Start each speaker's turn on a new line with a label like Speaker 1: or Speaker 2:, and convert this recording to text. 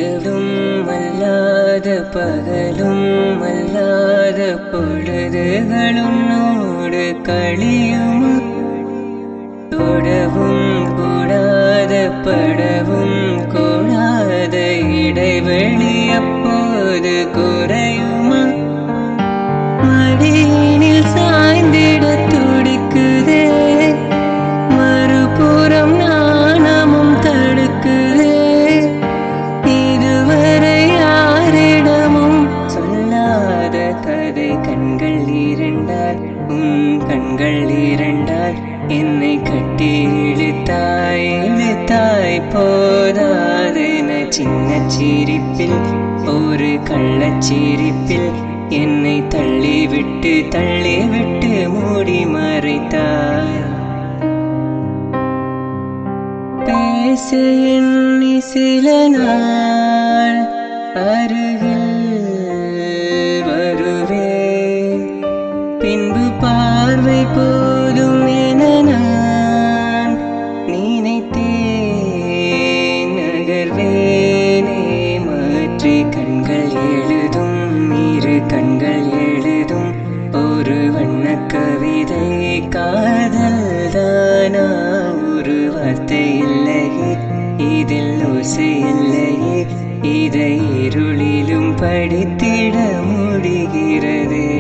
Speaker 1: இரவும் அல்லாத பகலும் அல்லாத பொழுதுகள் உன்னோடு கழியுமா? தொடவும் கூடாத படவும் கூடாத இடைவெளி அப்போது குறையுமா? மடியினில் சாய்ந்திட துடிக்குதே, மறுபுறம் நாணமும் தடுக்குதே. இதுவரை யாரிடமும் சொல்லாத கதை கண்கள் இரண்டால், உன் கண்கள் இரண்டால் என்னை கட்டி இழுத்தாய் இழுத்தாய். போதாதென சின்ன சிரிப்பில் ஒரு கள்ளச்சிரிப்பில் என்னை தள்ளிவிட்டு மூடி மறைத்தாய். பேச எண்ணி சில நாள் அருகில் வருவேன், பின்பு பார்வை போதும் என நான் நினைத்தேன். நகர்வேனே மாற்றி கண்கள் எழுதும் இரு கண்கள் எழுதும் ஒரு வண்ண கவிதை. காதல் தானா? ஒரு வார்த்தை இல்லையே, இதில் ஓசை இல்லையே, இதை இருளிலும் படித்திட முடிகிறதே.